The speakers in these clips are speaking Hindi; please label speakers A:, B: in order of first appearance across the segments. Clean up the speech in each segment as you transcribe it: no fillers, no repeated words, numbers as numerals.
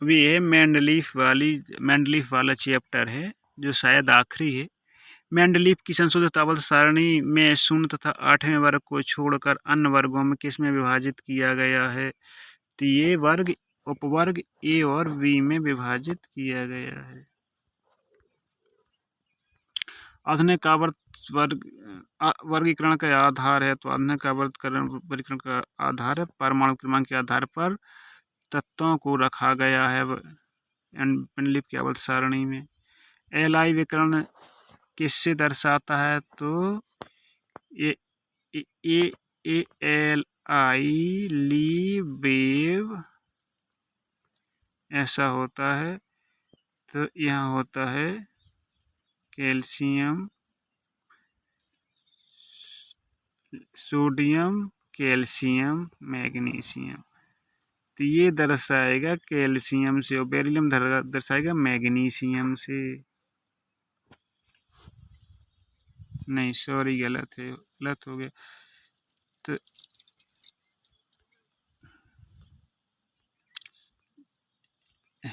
A: अभी ये मैंडलीफ वाला चैप्टर है जो शायद आखिरी है। मैंडलीफ की संशोधित आवर्त सारणी में 0 तथा 8वें वर्ग को छोड़कर अन्य वर्गों में किसमें विभाजित किया गया है? तो ये वर्ग उपवर्ग ए और बी में विभाजित किया गया है। आधुनिक आवर्त वर्गीकरण का आधार है, तो आधुनिक आवर्त वर्गीकरण का आधार है परमाणु क्रमांक के आधार पर तत्वों को रखा गया है मैंडलीफ की आवर्त सारणी में। एल-आई विकर्ण किससे दर्शाता है? तो A L I Lee wave ऐसा होता है। तो यहाँ होता है कैल्शियम, सोडियम, कैल्शियम, मैग्नीशियम। तो ये दर्शाएगा कैल्शियम से और बेरिलियम दर्शाएगा मैग्नीशियम से। नहीं सॉरी गलत हो गया। तो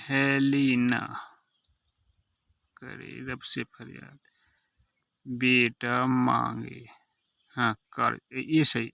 A: हेलिना करे रब से फरियाद, बेटा मांगे, हाँ कर ये सही।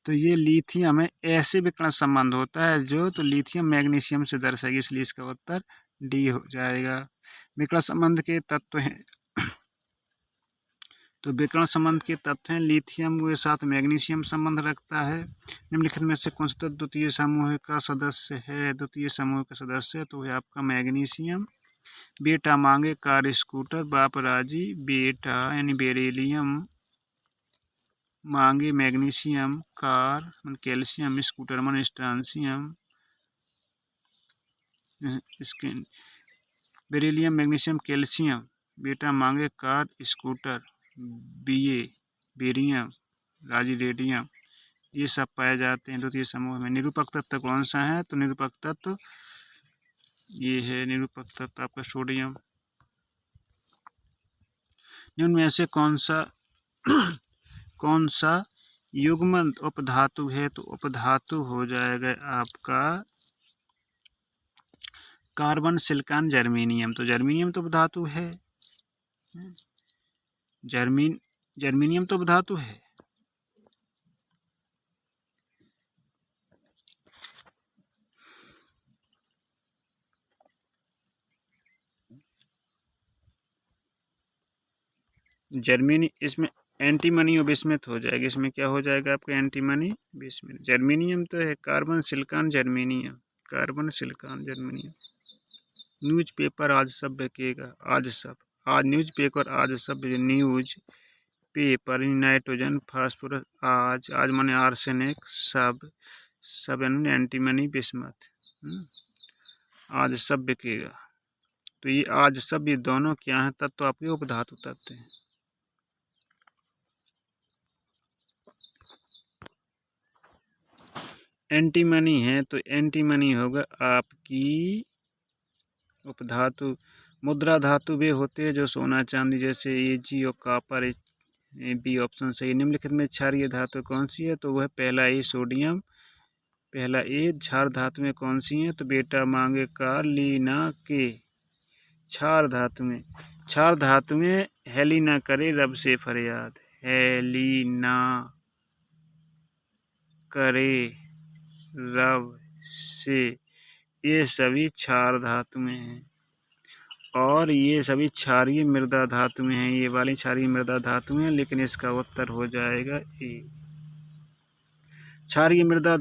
A: तो ये लिथियम है, ऐसे विकर्ण संबंध होता है जो, तो लिथियम मैग्नीशियम से दर्शाएगी, इसलिए इसका उत्तर डी हो जाएगा। विकर्ण संबंध के तत्व हैं, तो विकर्ण संबंध के तत्व हैं लिथियम के साथ मैग्नीशियम संबंध रखता है। निम्नलिखित में से कौन सा तत्व द्वितीय समूह का सदस्य है? द्वितीय समूह का सदस्य तो है आपका मैग्नीशियम। बेटा मांगे कार स्कूटर, बाप राजी बेटा यानी बेरिलियम मांगे मैग्नीशियम, कार कैल्शियम, स्कूटर मन स्ट्रांसियम। इसके बेरिलियम मैग्नीशियम कैल्शियम, बेटा मांगे कार स्कूटर, बीए बेरियम, राजी रेडियम, ये सब पाए जाते हैं द्वितीय समूह में। निरूपक तत्व कौन सा है? तो निरूपक तत्व ये है, निरूपक तत्व आपका सोडियम। निम्न में से कौन सा युग्मन उपधातु है? तो उपधातु हो जाएगा आपका कार्बन, सिलिकॉन, जर्मेनियम। तो जर्मेनियम तो उपधातु है, जर्मेनियम तो उपधातु है। जर्मेनी इसमें एंटीमनी और बिस्मथ हो जाएगा। इसमें क्या हो जाएगा आपका? Antimony bismuth. जर्मेनियम तो है carbon, silicon, germanium, carbon, silicon, germanium. Newspaper आज सब बिकेगा, आज न्यूज़पेपर आज सब, न्यूज पेपर, नाइट्रोजन, फास्फोरस, आज माने आर्सेनिक, सब एंटीमनी बिस्मथ। आज सब बिकेगा। तो ये आज सब, ये दोनों क्या है? तत्व आपके उपधातु तत्व हैं। एंटीमनी है तो एंटीमनी होगा आपकी उपधातु। मुद्रा धातु वे होते हैं जो सोना चांदी, जैसे ये जी और कापर, बी ऑप्शन सही। निम्नलिखित में क्षारीय धातु कौन सी है? तो वह पहला ए सोडियम, पहला ए। क्षार धातु में कौन सी है? तो बेटा मांगे कार, लीना के। क्षार धातु में हेलिना करे रब से फरियाद, हेलिना करे रब से, ये सभी क्षार धातु में हैं। और ये सभी क्षारीय मृदा धातु में हैं, ये वाली क्षारीय मृदा धातु में, लेकिन इसका उत्तर हो जाएगा ए। क्षारीय मृदा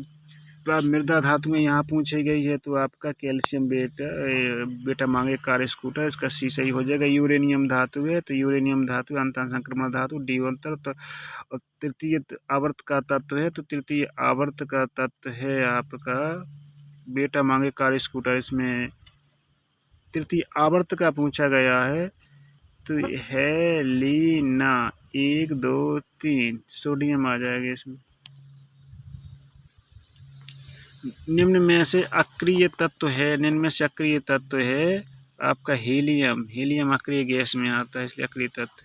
A: धातु में यहाँ पूछी गई है तो आपका कैल्शियम, बेटा मांगे कार स्कूटर, इसका सी सही हो जाएगा। यूरेनियम धातु है तो यूरेनियम धातु अंतर संक्रमण धातु, डी उत्तर। तो तृतीय आवर्त का तत्व है, तो तृतीय आवर्त का तत्व है आपका बेटा मांगे कार स्कूटर। इसमें तृतीय आवर्त का पूछा गया है तो है लीना, 1 2 3 सोडियम आ जाएगा इसमें। निम्न में से अक्रिय तत्व है आपका हीलियम। हीलियम अक्रिय गैस में आता है, इसलिए अक्रिय तत्व।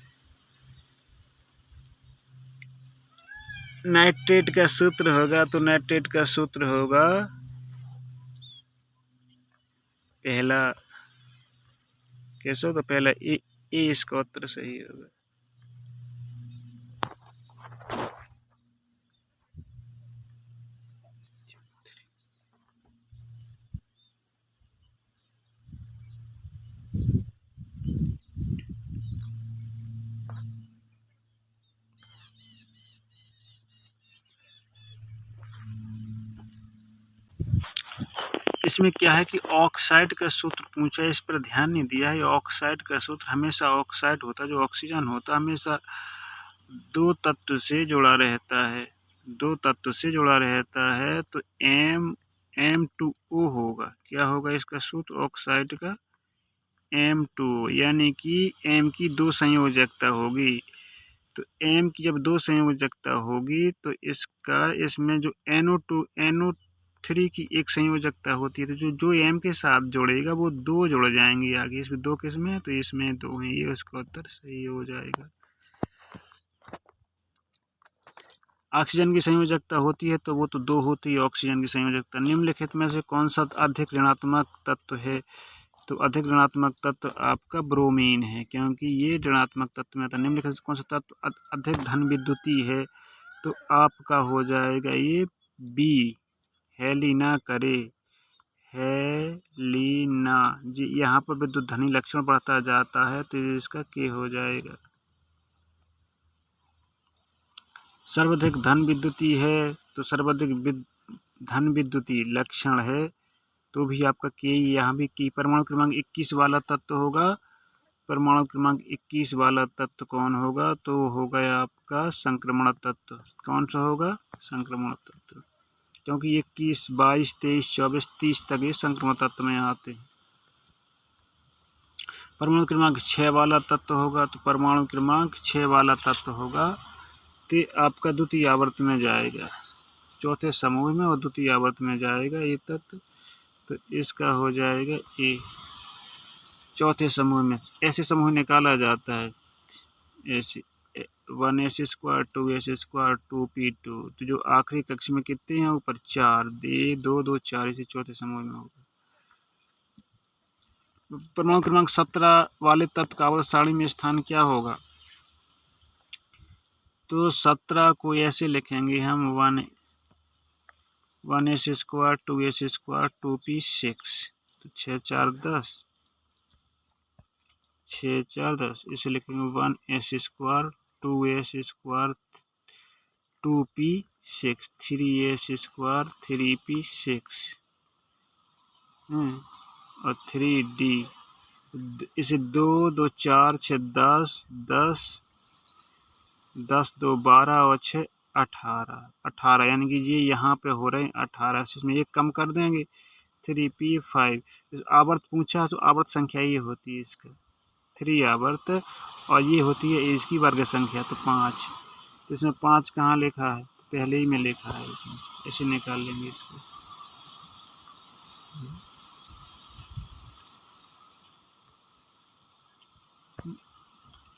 A: नाइट्रेट का सूत्र होगा, तो नाइट्रेट का सूत्र होगा पहला कैसे होगा, पहला ए इसका उत्तर सही होगा। इसमें क्या है कि ऑक्साइड का सूत्र पूछा है, इस पर ध्यान नहीं दिया है। ऑक्साइड का सूत्र हमेशा ऑक्साइड होता है, जो ऑक्सीजन होता है हमेशा दो तत्व से जुड़ा रहता है, दो तत्व से जुड़ा रहता है। तो M2O होगा। क्या होगा इसका सूत्र ऑक्साइड का? M2O, यानी कि M की दो संयोजकता होगी। तो M की जब दो संयोजकता होगी तो इसका इसमें जो NO3 की एक संयोजकता होती है, तो जो M के साथ जोड़ेगा वो दो जुड़ जाएंगे आगे। इसमें दो किसमें है? तो इसमें दो है। ये उसका उत्तर सही हो जाएगा। ऑक्सीजन की संयोजकता होती है तो वो तो दो होती है ऑक्सीजन की संयोजकता। निम्नलिखित में से कौन सा अधिक ऋणात्मक तत्व है? तो अधिक ऋणात्मक तत्व आपका ब्रोमीन है, क्योंकि ये ऋणात्मक तत्व में आता है। निम्नलिखित से कौन सा तत्व अधिक धन विद्युतीय है? तो आपका हो जाएगा ये बी, हेलिना करे, हेलिना जी। यहाँ पर विद्युत धनी लक्षण बढ़ता जाता है तो इसका के हो जाएगा। सर्वाधिक धन विद्युतीय है तो सर्वाधिक धन विद्युतीय लक्षण है तो भी आपका के, यहाँ भी की। परमाणु क्रमांक 21 वाला तत्व होगा। परमाणु क्रमांक 21 वाला तत्व कौन होगा? तो होगा आपका संक्रमण तत्व। कौन सा होगा? संक्रमण तत्व, क्योंकि 21, 22, 23, 24, 30 तक ये संक्रमण तत्व में आते हैं। परमाणु क्रमांक 6 वाला तत्व होगा। तो परमाणु क्रमांक 6 वाला तत्व होगा तो आपका द्वितीय आवर्त में जाएगा, चौथे समूह में, और द्वितीय आवर्त में जाएगा ये तत्व। तो इसका हो जाएगा ए, चौथे समूह में। ऐसे समूह निकाला जाता है ऐसे 1s square 2s square 2p2। तो जो आखिरी कक्ष में कितने हैं? ऊपर 4, 2 2 4, इसे चौथे समूह में होगा। परमाणु क्रमांक 17 वाले तत्व का आवर्त सारणी में स्थान क्या होगा? तो 17 को ऐसे लिखेंगे हम 1s square 2s square 2p6। तो 6 4 10, 6 4 10, इसे लिखेंगे 1s square 2s square 2p6, 3s square 3p6 और 3d। इसे 2 2 4 6 10 10 10 2 12 और 6 18, यानी कि ये यहाँ पे हो रहे हैं 18। इसमें एक कम कर देंगे 3p5। आवर्त पूछा तो आवर्त संख्या ये होती है इसका 3 आवर्त, और ये होती है इसकी वर्ग संख्या तो 5। तो इसमें 5 कहाँ लिखा है? तो पहले ही में लिखा है, इसमें ऐसे निकाल लेंगे इसको।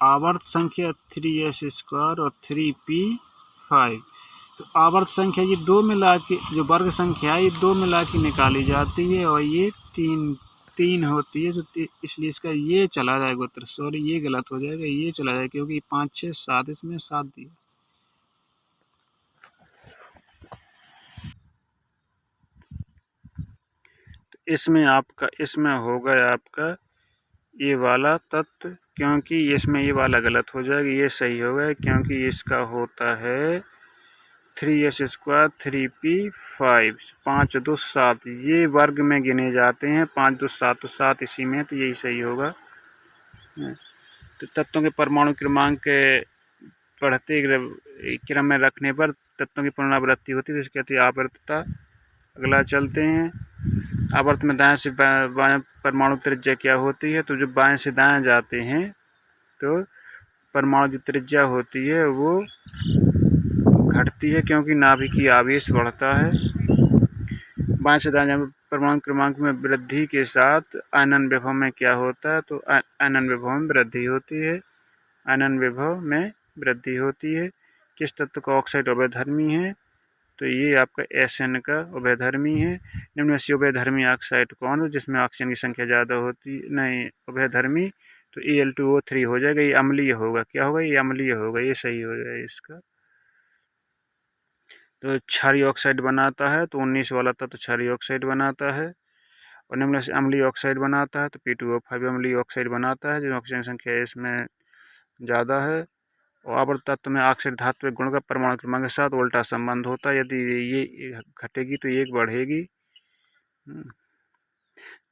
A: आवर्त संख्या 3s स्क्वायर और 3p5। तो आवर्त संख्या ये दो मिला के, जो वर्ग संख्या है ये दो मिला के निकाली जाती है, और ये तीन होती है। तो इसलिए इसका ये चला जाएगा उत्तर। सॉरी, ये गलत हो जाएगा, ये चला जाएगा, क्योंकि 5 6 7, इसमें 7 दिया। तो इसमें होगा आपका ये वाला तत्व, क्योंकि इसमें ये वाला गलत हो जाएगा, ये सही होगा, क्योंकि इसका होता है 3s स्क्वायर 3p5, 5 2 7, ये वर्ग में गिने जाते हैं। 5 2 7 तो 7 इसी में, तो यही सही होगा। तो तत्वों के परमाणु क्रमांक बढ़ते क्रम में रखने पर तत्वों की पुनरावृत्ति होती है, तो इसके कहते हैं आवर्तता। अगला चलते हैं। आवर्त में दाएं से बाएं परमाणु त्रिज्या क्या होती है? तो जो बाएं से दाएं जाते हैं तो परमाणु की त्रिज्या होती है वो घटती है, क्योंकि नाभिकीय आवेश बढ़ता है। बाएं से दाएं जाने परमाणु क्रमांक में वृद्धि के साथ आयनन विभव में क्या होता है? तो आयनन विभव में वृद्धि होती है। आयनन विभव में वृद्धि होती है। किस तत्व का ऑक्साइड अवधर्मी है? तो ये आपका SN का उभयधर्मी है। निम्न में से उभयधर्मी ऑक्साइड कौन है जिसमें ऑक्सीजन की संख्या ज़्यादा होती नहीं उभयधर्मी, तो Al2O3 हो जाएगा। ये अम्लीय होगा, क्या होगा, ये अम्लीय होगा, ये सही हो जाएगा इसका। तो क्षारीय ऑक्साइड बनाता है, तो 19 वाला था, तो क्षारीय ऑक्साइड बनाता है। और निम्न से अम्लीय ऑक्साइड बनाता है, तो P2O5 अम्लीय ऑक्साइड बनाता है, जिसमें ऑक्सीजन संख्या इसमें ज़्यादा है। और आवर्त तत्व में ऑक्साइड धात्विक गुण का परमाणु क्रमांक के साथ उल्टा संबंध होता है, यदि ये घटेगी तो ये बढ़ेगी।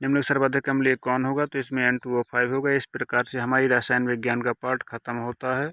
A: निम्न सर्वाधिक अम्लीय कौन होगा, तो इसमें N2O5 होगा। इस प्रकार से हमारी रसायन विज्ञान का पाठ खत्म होता है।